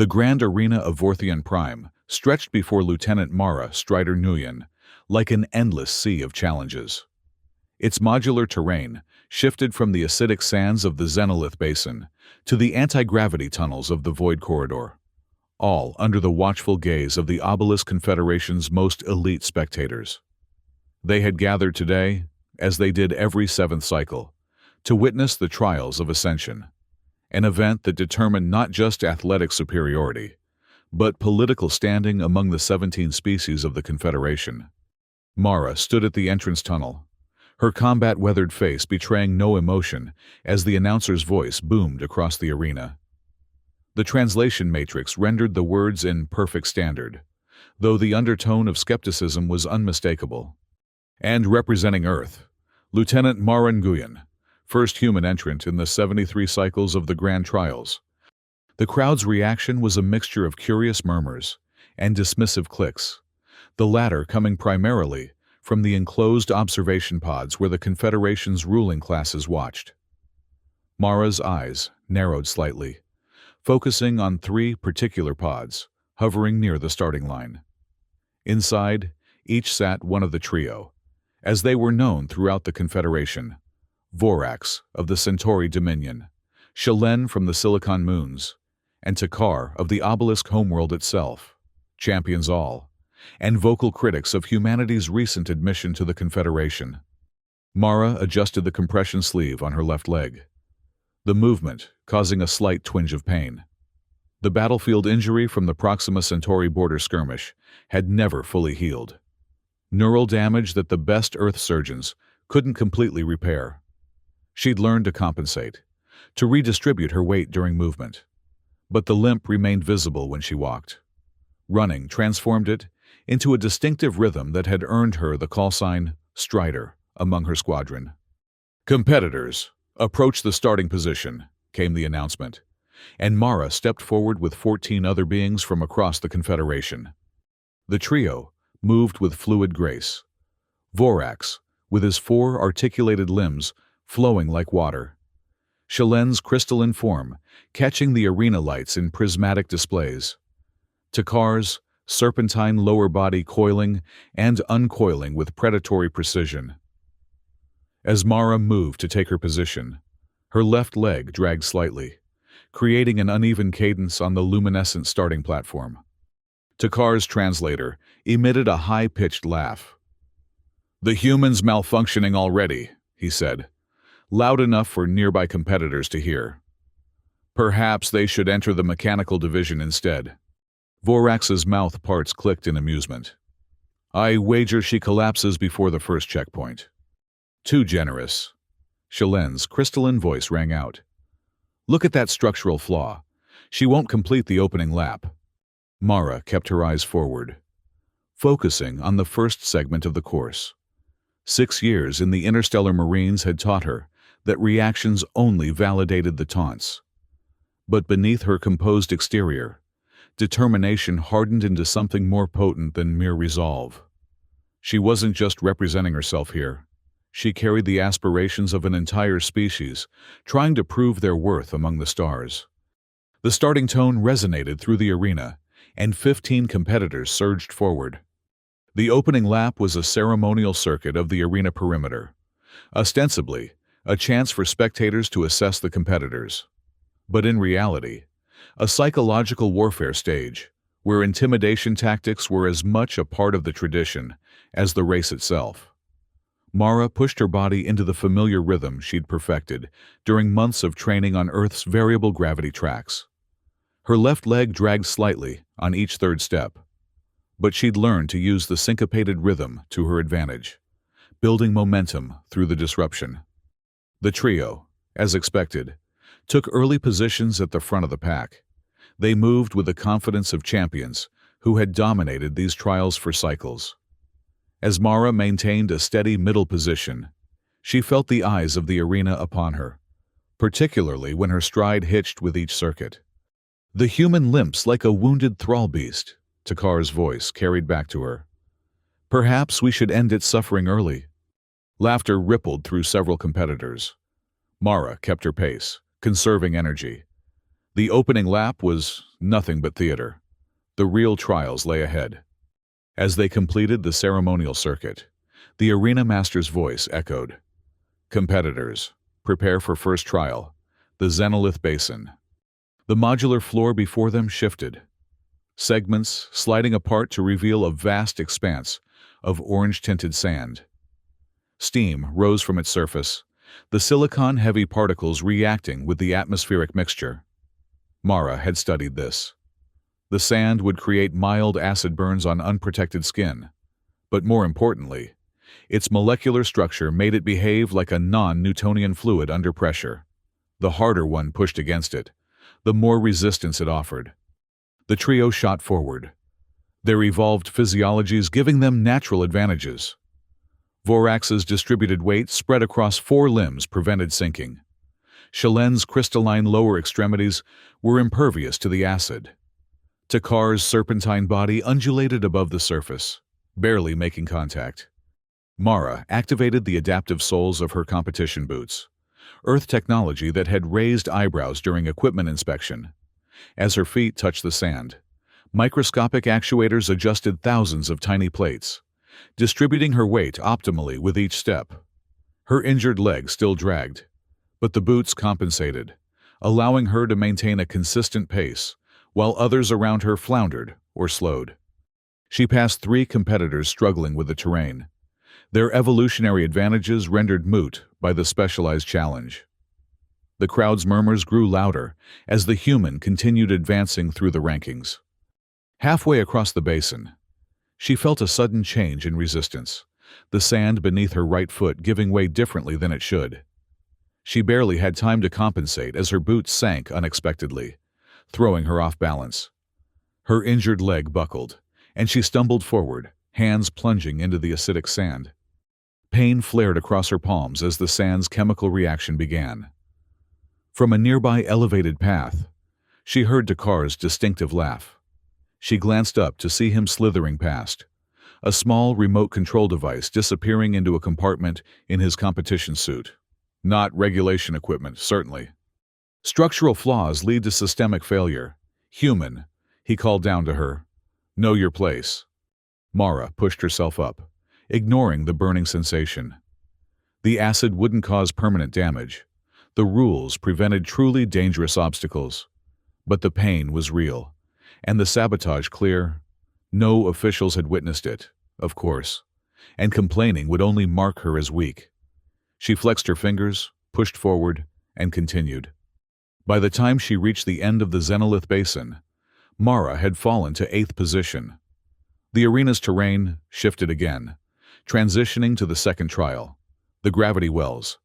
The grand arena of Vorthian Prime stretched before Lieutenant Mara Strider Nguyen like an endless sea of challenges. Its modular terrain shifted from the acidic sands of the Xenolith Basin to the anti-gravity tunnels of the Void Corridor, all under the watchful gaze of the Obelisk Confederation's most elite spectators. They had gathered today, as they did every seventh cycle, to witness the trials of Ascension, an event that determined not just athletic superiority, but political standing among the 17 species of the Confederation. Mara stood at the entrance tunnel, her combat-weathered face betraying no emotion as the announcer's voice boomed across the arena. The translation matrix rendered the words in perfect standard, though the undertone of skepticism was unmistakable. And representing Earth, Lieutenant Mara Nguyen, first human entrant in the 73 cycles of the Grand Trials. The crowd's reaction was a mixture of curious murmurs and dismissive clicks, the latter coming primarily from the enclosed observation pods where the Confederation's ruling classes watched. Mara's eyes narrowed slightly, focusing on 3 particular pods, hovering near the starting line. Inside, each sat one of the trio, as they were known throughout the Confederation: Vorax of the Centauri Dominion, Shalen from the Silicon Moons, and Takar of the Obelisk homeworld itself, champions all, and vocal critics of humanity's recent admission to the Confederation. Mara adjusted the compression sleeve on her left leg, the movement causing a slight twinge of pain. The battlefield injury from the Proxima Centauri border skirmish had never fully healed. Neural damage that the best Earth surgeons couldn't completely repair. She'd learned to compensate, to redistribute her weight during movement. But the limp remained visible when she walked. Running transformed it into a distinctive rhythm that had earned her the call sign Strider among her squadron. "Competitors, approach the starting position," came the announcement, and Mara stepped forward with 14 other beings from across the Confederation. The trio moved with fluid grace. Vorax, with his 4 articulated limbs flowing like water. Shalen's crystalline form catching the arena lights in prismatic displays. Takar's serpentine lower body coiling and uncoiling with predatory precision. As Mara moved to take her position, her left leg dragged slightly, creating an uneven cadence on the luminescent starting platform. Takar's translator emitted a high-pitched laugh. "The human's malfunctioning already," he said, loud enough for nearby competitors to hear. "Perhaps they should enter the mechanical division instead." Vorax's mouth parts clicked in amusement. "I wager she collapses before the first checkpoint." "Too generous." Shalen's crystalline voice rang out. "Look at that structural flaw. She won't complete the opening lap." Mara kept her eyes forward, focusing on the first segment of the course. 6 years in the interstellar Marines had taught her that reactions only validated the taunts. But beneath her composed exterior, determination hardened into something more potent than mere resolve. She wasn't just representing herself here. She carried the aspirations of an entire species, trying to prove their worth among the stars. The starting tone resonated through the arena, and 15 competitors surged forward. The opening lap was a ceremonial circuit of the arena perimeter, ostensibly a chance for spectators to assess the competitors. But in reality, a psychological warfare stage, where intimidation tactics were as much a part of the tradition as the race itself. Mara pushed her body into the familiar rhythm she'd perfected during months of training on Earth's variable gravity tracks. Her left leg dragged slightly on each third step, but she'd learned to use the syncopated rhythm to her advantage, building momentum through the disruption. The trio, as expected, took early positions at the front of the pack. They moved with the confidence of champions who had dominated these trials for cycles. As Mara maintained a steady middle position, she felt the eyes of the arena upon her, particularly when her stride hitched with each circuit. "The human limps like a wounded thrall beast," Takar's voice carried back to her. "Perhaps we should end its suffering early." Laughter rippled through several competitors. Mara kept her pace, conserving energy. The opening lap was nothing but theater. The real trials lay ahead. As they completed the ceremonial circuit, the arena master's voice echoed. Competitors, prepare for first trial, the Xenolith Basin. The modular floor before them shifted, segments sliding apart to reveal a vast expanse of orange-tinted sand. Steam rose from its surface, the silicon-heavy particles reacting with the atmospheric mixture. Mara had studied this. The sand would create mild acid burns on unprotected skin, but more importantly, its molecular structure made it behave like a non-Newtonian fluid under pressure. The harder one pushed against it, the more resistance it offered. The trio shot forward, their evolved physiologies giving them natural advantages. Vorax's distributed weight spread across 4 limbs prevented sinking. Shalen's crystalline lower extremities were impervious to the acid. Takar's serpentine body undulated above the surface, barely making contact. Mara activated the adaptive soles of her competition boots, Earth technology that had raised eyebrows during equipment inspection. As her feet touched the sand, microscopic actuators adjusted thousands of tiny plates, distributing her weight optimally with each step. Her injured leg still dragged, but the boots compensated, allowing her to maintain a consistent pace, while others around her floundered or slowed. She passed 3 competitors struggling with the terrain, their evolutionary advantages rendered moot by the specialized challenge. The crowd's murmurs grew louder as the human continued advancing through the rankings. Halfway across the basin, she felt a sudden change in resistance, the sand beneath her right foot giving way differently than it should. She barely had time to compensate as her boots sank unexpectedly, throwing her off balance. Her injured leg buckled, and she stumbled forward, hands plunging into the acidic sand. Pain flared across her palms as the sand's chemical reaction began. From a nearby elevated path, she heard Takar's distinctive laugh. She glanced up to see him slithering past, a small remote control device disappearing into a compartment in his competition suit. Not regulation equipment, certainly. Structural flaws lead to systemic failure. Human, he called down to her. Know your place. Mara pushed herself up, ignoring the burning sensation. The acid wouldn't cause permanent damage. The rules prevented truly dangerous obstacles. But the pain was real, and the sabotage clear. No officials had witnessed it, of course, and complaining would only mark her as weak. She flexed her fingers, pushed forward, and continued. By the time she reached the end of the Xenolith Basin, Mara had fallen to 8th position. The arena's terrain shifted again, transitioning to the second trial, the gravity wells,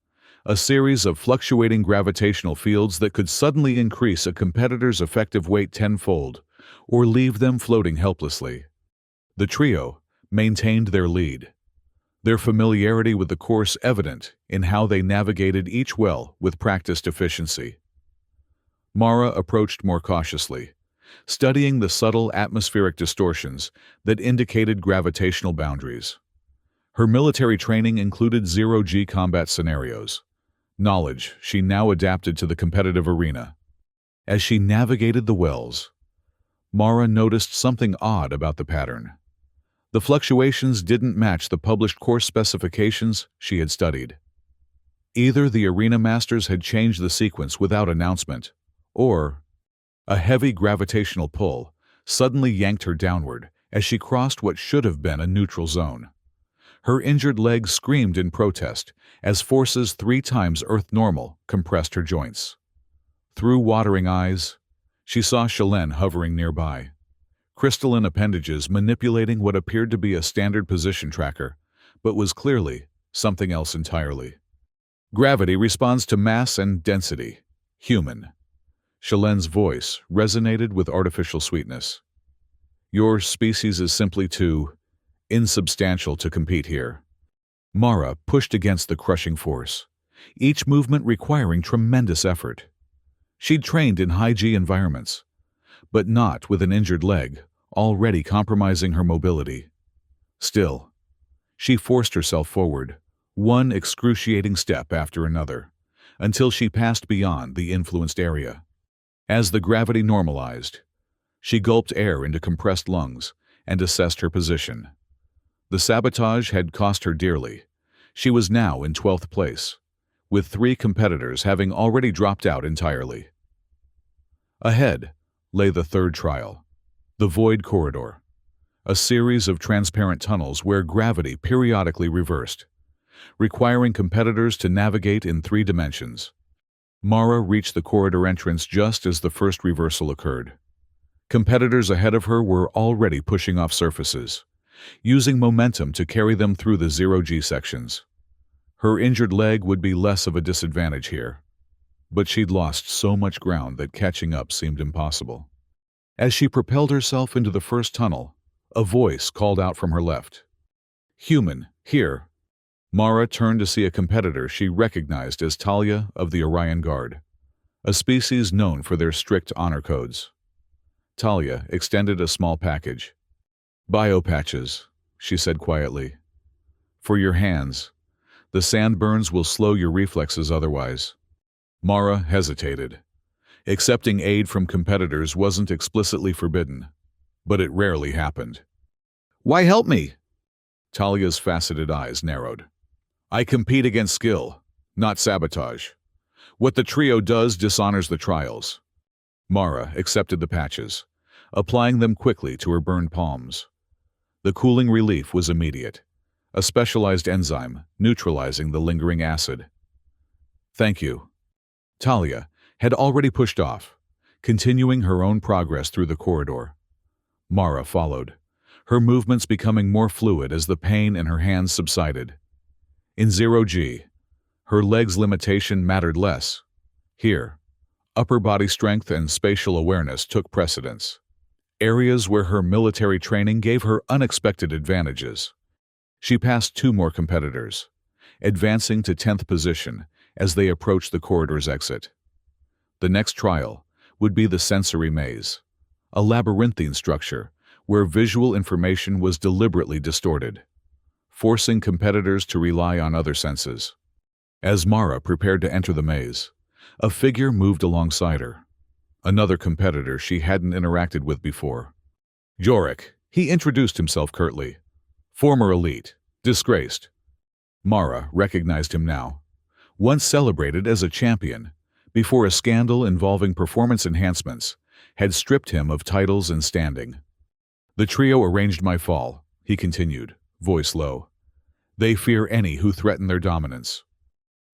a series of fluctuating gravitational fields that could suddenly increase a competitor's effective weight tenfold or leave them floating helplessly. The trio maintained their lead, their familiarity with the course evident in how they navigated each well with practiced efficiency. Mara approached more cautiously, studying the subtle atmospheric distortions that indicated gravitational boundaries. Her military training included zero-G combat scenarios, knowledge she now adapted to the competitive arena. As she navigated the wells, Mara noticed something odd about the pattern. The fluctuations didn't match the published course specifications she had studied. Either the arena masters had changed the sequence without announcement, or a heavy gravitational pull suddenly yanked her downward as she crossed what should have been a neutral zone. Her injured leg screamed in protest as forces 3 times Earth normal compressed her joints. Through watering eyes, she saw Shalen hovering nearby, crystalline appendages manipulating what appeared to be a standard position tracker, but was clearly something else entirely. Gravity responds to mass and density. Human. Shalen's voice resonated with artificial sweetness. Your species is simply too insubstantial to compete here. Mara pushed against the crushing force, each movement requiring tremendous effort. She'd trained in high-G environments, but not with an injured leg, already compromising her mobility. Still, she forced herself forward, one excruciating step after another, until she passed beyond the influenced area. As the gravity normalized, she gulped air into compressed lungs and assessed her position. The sabotage had cost her dearly. She was now in 12th place, with 3 competitors having already dropped out entirely. Ahead lay the third trial, the Void Corridor, a series of transparent tunnels where gravity periodically reversed, requiring competitors to navigate in 3 dimensions. Mara reached the corridor entrance just as the first reversal occurred. Competitors ahead of her were already pushing off surfaces, using momentum to carry them through the 0G sections. Her injured leg would be less of a disadvantage here, but she'd lost so much ground that catching up seemed impossible. As she propelled herself into the first tunnel, a voice called out from her left. "Human, here." Mara turned to see a competitor she recognized as Talia of the Orion Guard, a species known for their strict honor codes. Talia extended a small package. "Biopatches," she said quietly. "For your hands. The sand burns will slow your reflexes otherwise." Mara hesitated. Accepting aid from competitors wasn't explicitly forbidden, but it rarely happened. "Why help me?" Talia's faceted eyes narrowed. "I compete against skill, not sabotage. What the trio does dishonors the trials." Mara accepted the patches, applying them quickly to her burned palms. The cooling relief was immediate, a specialized enzyme neutralizing the lingering acid. "Thank you." Talia had already pushed off, continuing her own progress through the corridor. Mara followed, her movements becoming more fluid as the pain in her hands subsided. In 0G, her legs' limitation mattered less. Here, upper body strength and spatial awareness took precedence, areas where her military training gave her unexpected advantages. She passed 2 more competitors, advancing to 10th position as they approached the corridor's exit. The next trial would be the sensory maze, a labyrinthine structure where visual information was deliberately distorted, forcing competitors to rely on other senses. As Mara prepared to enter the maze, a figure moved alongside her, another competitor she hadn't interacted with before. "Jorik," he introduced himself curtly. "Former elite, disgraced." Mara recognized him now, once celebrated as a champion, before a scandal involving performance enhancements had stripped him of titles and standing. "The trio arranged my fall," he continued, voice low. "They fear any who threaten their dominance."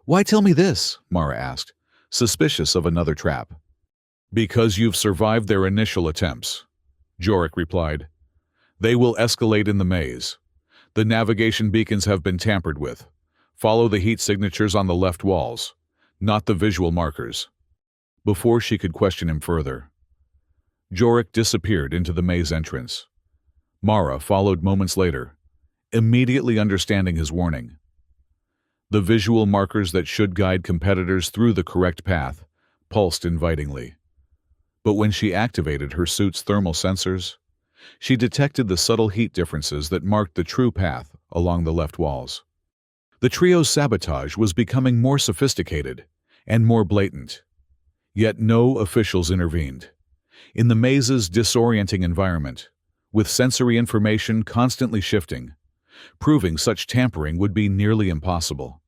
"Why tell me this?" Mara asked, suspicious of another trap. "Because you've survived their initial attempts," Jorik replied. "They will escalate in the maze. The navigation beacons have been tampered with. Follow the heat signatures on the left walls, not the visual markers." Before she could question him further, Jorik disappeared into the maze entrance. Mara followed moments later, immediately understanding his warning. The visual markers that should guide competitors through the correct path pulsed invitingly. But when she activated her suit's thermal sensors, she detected the subtle heat differences that marked the true path along the left walls. The trio's sabotage was becoming more sophisticated and more blatant. Yet no officials intervened. In the maze's disorienting environment, with sensory information constantly shifting, proving such tampering would be nearly impossible.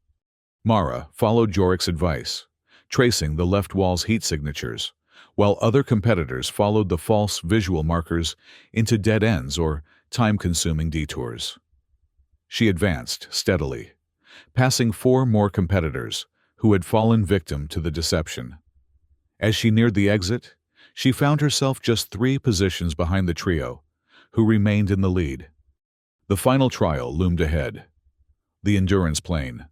Mara followed Jorik's advice, tracing the left wall's heat signatures, while other competitors followed the false visual markers into dead ends or time-consuming detours. She advanced steadily, passing 4 more competitors who had fallen victim to the deception. As she neared the exit, she found herself just 3 positions behind the trio, who remained in the lead. The final trial loomed ahead. The Endurance Plane,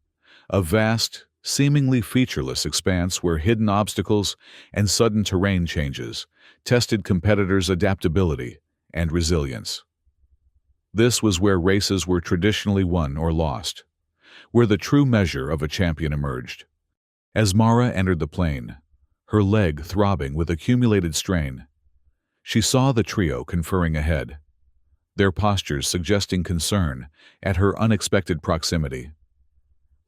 a vast, seemingly featureless expanse where hidden obstacles and sudden terrain changes tested competitors' adaptability and resilience. This was where races were traditionally won or lost, where the true measure of a champion emerged. As Mara entered the plane, her leg throbbing with accumulated strain, she saw the trio conferring ahead, their postures suggesting concern at her unexpected proximity.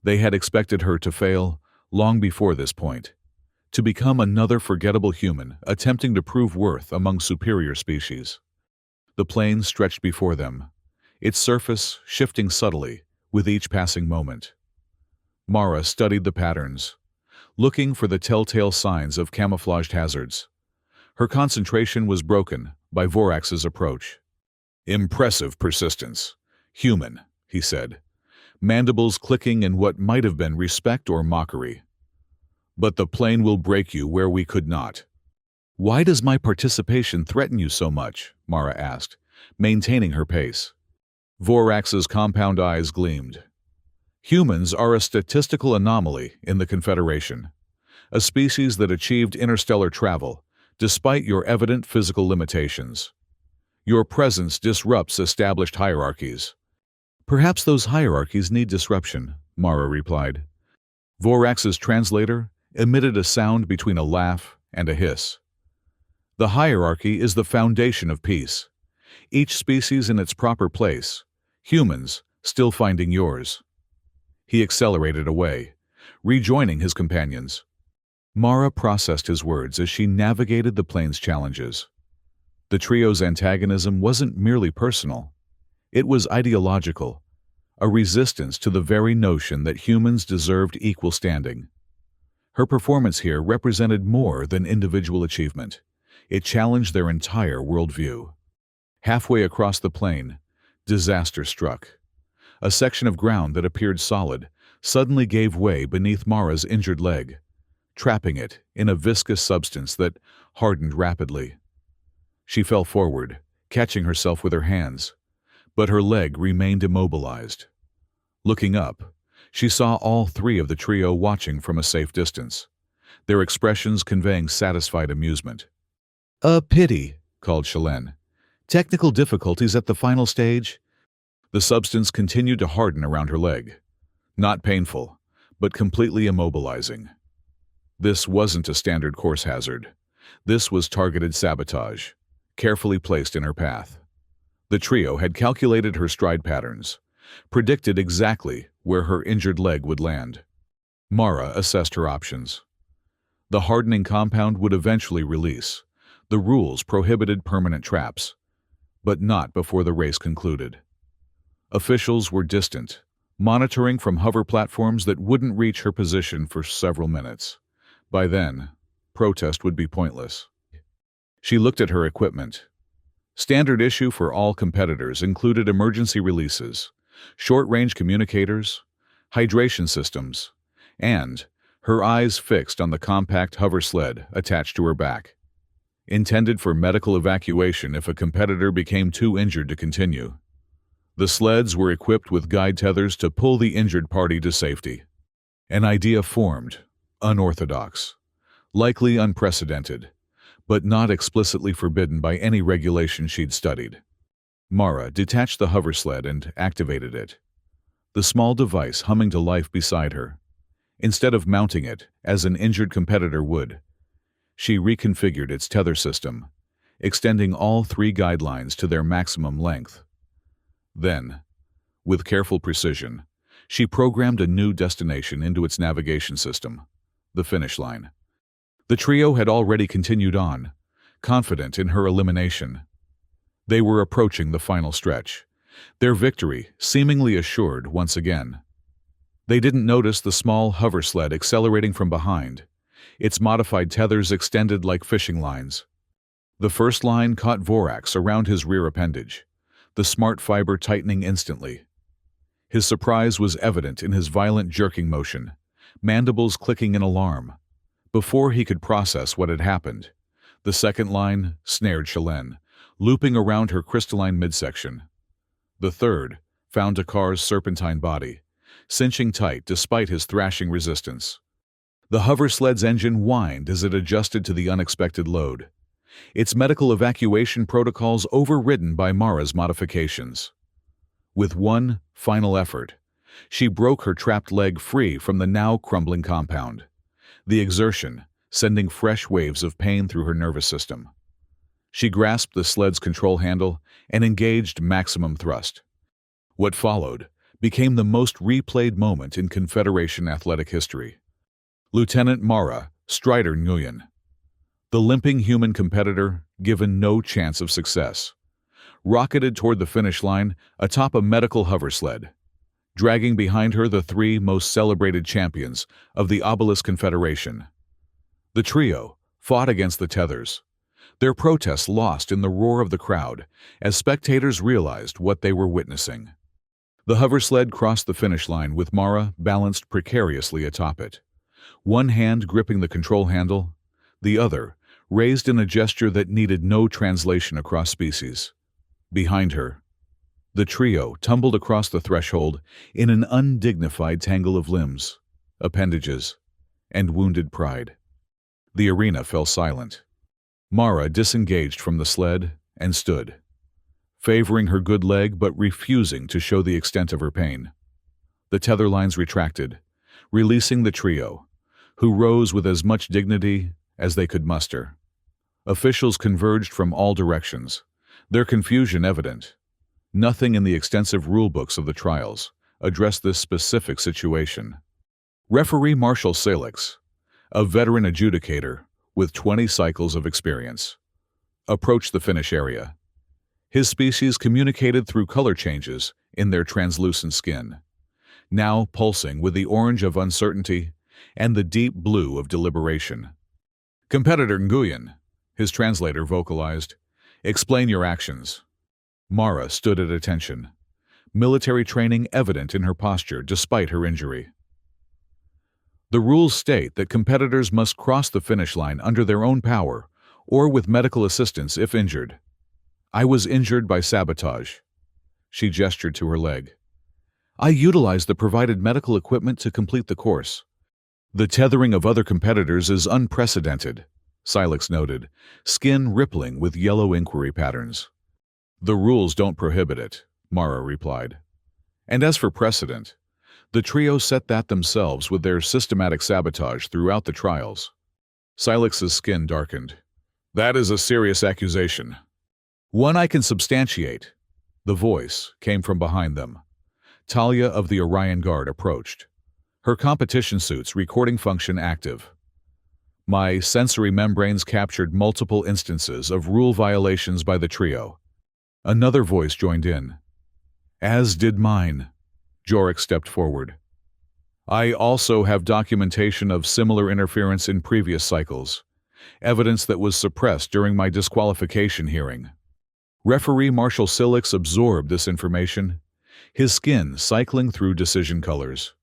They had expected her to fail long before this point, to become another forgettable human attempting to prove worth among superior species. The plane stretched before them, its surface shifting subtly with each passing moment. Mara studied the patterns, looking for the telltale signs of camouflaged hazards. Her concentration was broken by Vorax's approach. "Impressive persistence. Human," he said, mandibles clicking in what might have been respect or mockery. "But the plane will break you where we could not." "Why does my participation threaten you so much?" Mara asked, maintaining her pace. Vorax's compound eyes gleamed. "Humans are a statistical anomaly in the Confederation, a species that achieved interstellar travel, despite your evident physical limitations. Your presence disrupts established hierarchies." "Perhaps those hierarchies need disruption," Mara replied. Vorax's translator emitted a sound between a laugh and a hiss. "The hierarchy is the foundation of peace. Each species in its proper place, humans still finding yours." He accelerated away, rejoining his companions. Mara processed his words as she navigated the plane's challenges. The trio's antagonism wasn't merely personal. It was ideological, a resistance to the very notion that humans deserved equal standing. Her performance here represented more than individual achievement. It challenged their entire worldview. Halfway across the plane, disaster struck. A section of ground that appeared solid suddenly gave way beneath Mara's injured leg, trapping it in a viscous substance that hardened rapidly. She fell forward, catching herself with her hands, but her leg remained immobilized. Looking up, she saw all three of the trio watching from a safe distance, their expressions conveying satisfied amusement. "A pity," called Shalene. "Technical difficulties at the final stage?" The substance continued to harden around her leg. Not painful, but completely immobilizing. This wasn't a standard course hazard. This was targeted sabotage, carefully placed in her path. The trio had calculated her stride patterns, predicted exactly where her injured leg would land. Mara assessed her options. The hardening compound would eventually release. The rules prohibited permanent traps, but not before the race concluded. Officials were distant, monitoring from hover platforms that wouldn't reach her position for several minutes. By then, protest would be pointless. She looked at her equipment. Standard issue for all competitors included emergency releases, short-range communicators, hydration systems, and her eyes fixed on the compact hover sled attached to her back, intended for medical evacuation if a competitor became too injured to continue. The sleds were equipped with guide tethers to pull the injured party to safety. An idea formed, unorthodox, likely unprecedented, but not explicitly forbidden by any regulation she'd studied. Mara detached the hover sled and activated it, the small device humming to life beside her. Instead of mounting it, as an injured competitor would, she reconfigured its tether system, extending all three guidelines to their maximum length. Then, with careful precision, she programmed a new destination into its navigation system, the finish line. The trio had already continued on, confident in her elimination. They were approaching the final stretch, their victory seemingly assured once again. They didn't notice the small hover sled accelerating from behind, its modified tethers extended like fishing lines. The first line caught Vorax around his rear appendage, the smart fiber tightening instantly. His surprise was evident in his violent jerking motion, mandibles clicking in alarm. Before he could process what had happened, the second line snared Shalene, looping around her crystalline midsection. The third found Dakar's serpentine body, cinching tight despite his thrashing resistance. The hover sled's engine whined as it adjusted to the unexpected load, its medical evacuation protocols overridden by Mara's modifications. With one final effort, she broke her trapped leg free from the now crumbling compound, the exertion sending fresh waves of pain through her nervous system. She grasped the sled's control handle and engaged maximum thrust. What followed became the most replayed moment in Confederation athletic history. Lieutenant Mara Strider Nguyen, the limping human competitor, given no chance of success, rocketed toward the finish line atop a medical hover sled, dragging behind her the three most celebrated champions of the Obelisk Confederation. The trio fought against the tethers, their protests lost in the roar of the crowd as spectators realized what they were witnessing. The hover sled crossed the finish line with Mara balanced precariously atop it, one hand gripping the control handle, the other raised in a gesture that needed no translation across species. Behind her, the trio tumbled across the threshold in an undignified tangle of limbs, appendages, and wounded pride. The arena fell silent. Mara disengaged from the sled and stood, favoring her good leg but refusing to show the extent of her pain. The tether lines retracted, releasing the trio, who rose with as much dignity as they could muster. Officials converged from all directions, their confusion evident. Nothing in the extensive rulebooks of the trials addressed this specific situation. Referee Marshall Salix, a veteran adjudicator with 20 cycles of experience, approached the finish area. His species communicated through color changes in their translucent skin, now pulsing with the orange of uncertainty and the deep blue of deliberation. "Competitor Nguyen," his translator vocalized, "explain your actions." Mara stood at attention, military training evident in her posture despite her injury. The rules state that competitors must cross the finish line under their own power or with medical assistance if injured. I was injured by sabotage. She gestured to her leg. I utilized the provided medical equipment to complete the course. The tethering of other competitors is unprecedented, Silix noted, skin rippling with yellow inquiry patterns. The rules don't prohibit it, Mara replied. And as for precedent, the trio set that themselves with their systematic sabotage throughout the trials. Silix's skin darkened. That is a serious accusation. One I can substantiate. The voice came from behind them. Talia of the Orion Guard approached, her competition suit's recording function active. My sensory membranes captured multiple instances of rule violations by the trio. Another voice joined in. As did mine. Jorik stepped forward. I also have documentation of similar interference in previous cycles, evidence that was suppressed during my disqualification hearing. Referee Marshall Silix absorbed this information, his skin cycling through decision colors.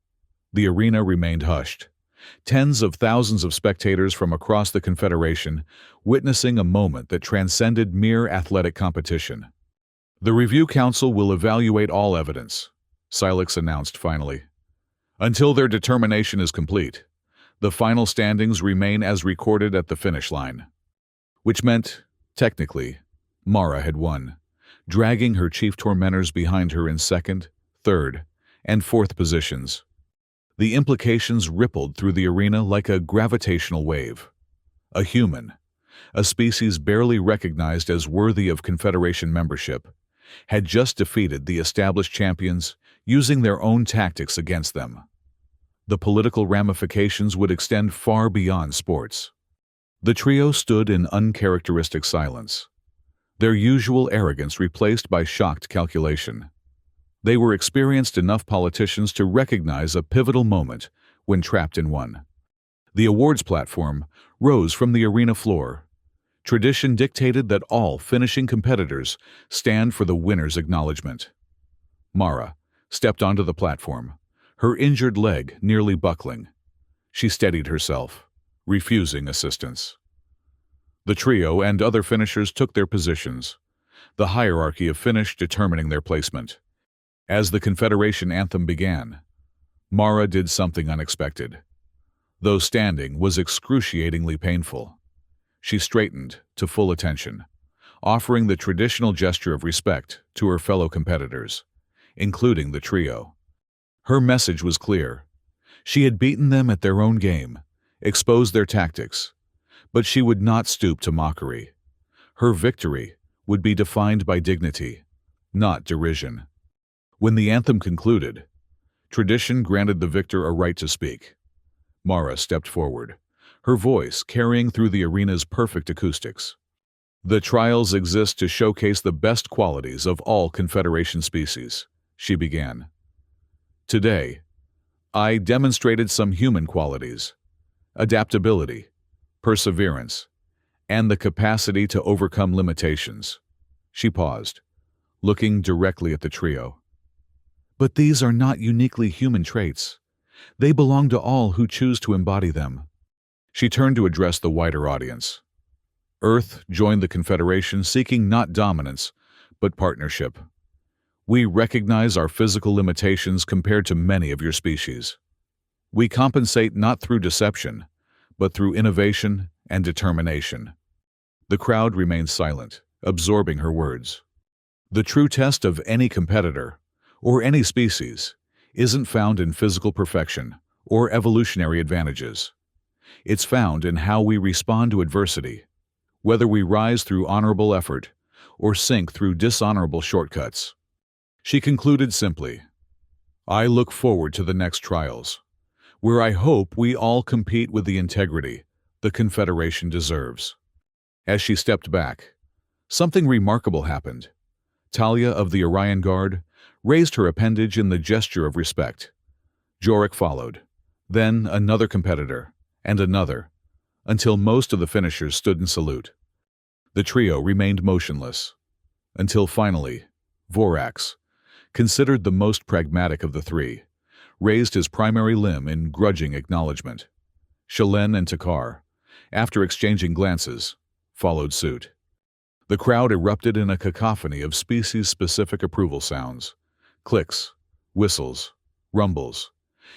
The arena remained hushed, tens of thousands of spectators from across the Confederation witnessing a moment that transcended mere athletic competition. The Review Council will evaluate all evidence, Silix announced finally. Until their determination is complete, the final standings remain as recorded at the finish line. Which meant, technically, Mara had won, dragging her chief tormentors behind her in second, third, and fourth positions. The implications rippled through the arena like a gravitational wave. A human, a species barely recognized as worthy of Confederation membership, had just defeated the established champions using their own tactics against them. The political ramifications would extend far beyond sports. The trio stood in uncharacteristic silence, their usual arrogance replaced by shocked calculation. They were experienced enough politicians to recognize a pivotal moment when trapped in one. The awards platform rose from the arena floor. Tradition dictated that all finishing competitors stand for the winner's acknowledgement. Mara stepped onto the platform, her injured leg nearly buckling. She steadied herself, refusing assistance. The trio and other finishers took their positions, the hierarchy of finish determining their placement. As the Confederation anthem began, Mara did something unexpected. Though standing was excruciatingly painful, she straightened to full attention, offering the traditional gesture of respect to her fellow competitors, including the trio. Her message was clear. She had beaten them at their own game, exposed their tactics, but she would not stoop to mockery. Her victory would be defined by dignity, not derision. When the anthem concluded, tradition granted the victor a right to speak. Mara stepped forward, her voice carrying through the arena's perfect acoustics. "The trials exist to showcase the best qualities of all Confederation species," she began. "Today, I demonstrated some human qualities: adaptability, perseverance, and the capacity to overcome limitations." She paused, looking directly at the trio. "But these are not uniquely human traits. They belong to all who choose to embody them." She turned to address the wider audience. Earth joined the Confederation seeking not dominance, but partnership. "We recognize our physical limitations compared to many of your species. We compensate not through deception, but through innovation and determination." The crowd remained silent, absorbing her words. The true test of any competitor, or any species, isn't found in physical perfection or evolutionary advantages. It's found in how we respond to adversity, whether we rise through honorable effort or sink through dishonorable shortcuts. She concluded simply, "I look forward to the next trials, where I hope we all compete with the integrity the Confederation deserves." As she stepped back, something remarkable happened. Talia of the Orion Guard raised her appendage in the gesture of respect. Jorik followed, then another competitor, and another, until most of the finishers stood in salute. The trio remained motionless, until finally, Vorax, considered the most pragmatic of the three, raised his primary limb in grudging acknowledgement. Shalen and Takar, after exchanging glances, followed suit. The crowd erupted in a cacophony of species-specific approval sounds: clicks, whistles, rumbles,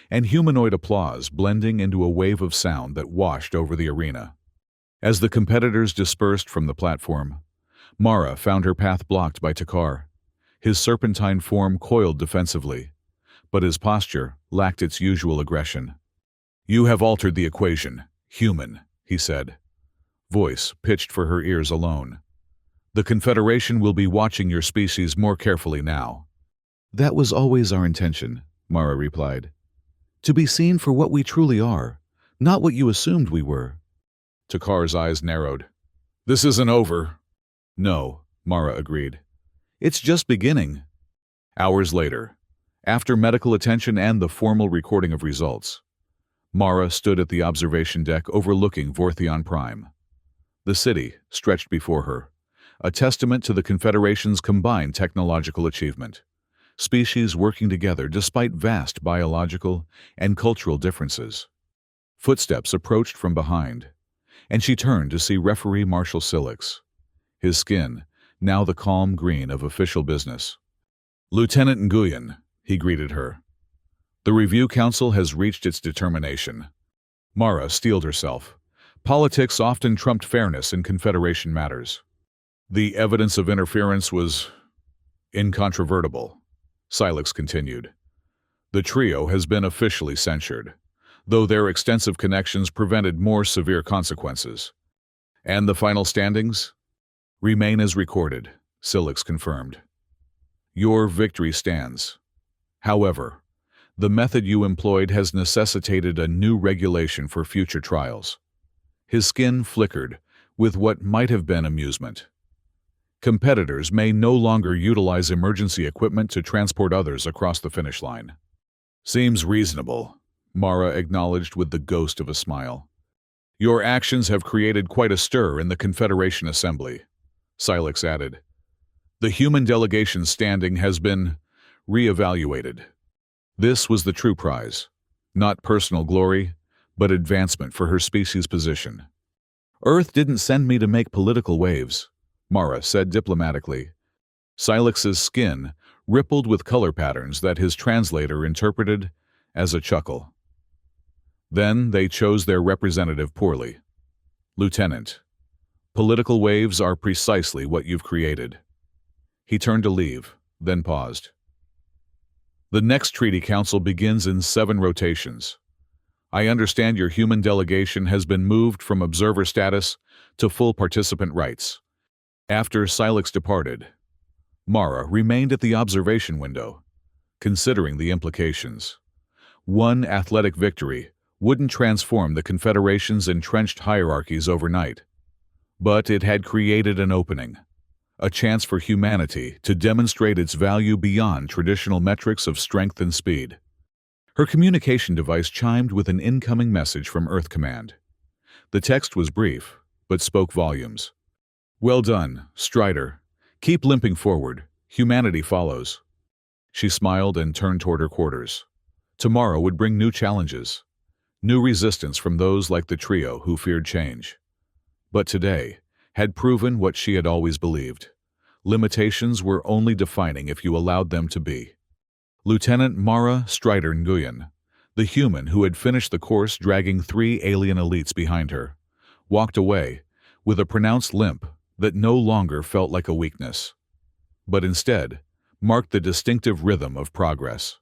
and humanoid applause blending into a wave of sound that washed over the arena. As the competitors dispersed from the platform, Mara found her path blocked by Takar. His serpentine form coiled defensively, but his posture lacked its usual aggression. "You have altered the equation, human," he said, voice pitched for her ears alone. "The Confederation will be watching your species more carefully now." "That was always our intention," Mara replied. "To be seen for what we truly are, not what you assumed we were." Takar's eyes narrowed. "This isn't over." "No," Mara agreed. "It's just beginning." Hours later, after medical attention and the formal recording of results, Mara stood at the observation deck overlooking Vorthion Prime. The city stretched before her, a testament to the Confederation's combined technological achievement. Species working together despite vast biological and cultural differences. Footsteps approached from behind, and she turned to see referee Marshal Silix. His skin, now the calm green of official business. "Lieutenant Nguyen," he greeted her. "The Review Council has reached its determination." Mara steeled herself. Politics often trumped fairness in Confederation matters. "The evidence of interference was incontrovertible," Silix continued. "The trio has been officially censured, though their extensive connections prevented more severe consequences." "And the final standings?" "Remain as recorded," Silix confirmed. "Your victory stands. However, the method you employed has necessitated a new regulation for future trials." His skin flickered with what might have been amusement. "Competitors may no longer utilize emergency equipment to transport others across the finish line." "Seems reasonable," Mara acknowledged with the ghost of a smile. "Your actions have created quite a stir in the Confederation Assembly," Silix added. "The human delegation's standing has been re-evaluated." This was the true prize, not personal glory, but advancement for her species' position. "Earth didn't send me to make political waves," Mara said diplomatically. Silix's skin rippled with color patterns that his translator interpreted as a chuckle. "Then they chose their representative poorly. Lieutenant, political waves are precisely what you've created." He turned to leave, then paused. "The next Treaty Council begins in 7 rotations. I understand your human delegation has been moved from observer status to full participant rights." After Silix departed, Mara remained at the observation window, considering the implications. One athletic victory wouldn't transform the Confederation's entrenched hierarchies overnight. But it had created an opening, a chance for humanity to demonstrate its value beyond traditional metrics of strength and speed. Her communication device chimed with an incoming message from Earth Command. The text was brief, but spoke volumes. "Well done, Strider. Keep limping forward. Humanity follows." She smiled and turned toward her quarters. Tomorrow would bring new challenges, new resistance from those like the trio who feared change. But today had proven what she had always believed. Limitations were only defining if you allowed them to be. Lieutenant Mara Strider Nguyen, the human who had finished the course dragging 3 alien elites behind her, walked away with a pronounced limp that no longer felt like a weakness, but instead marked the distinctive rhythm of progress.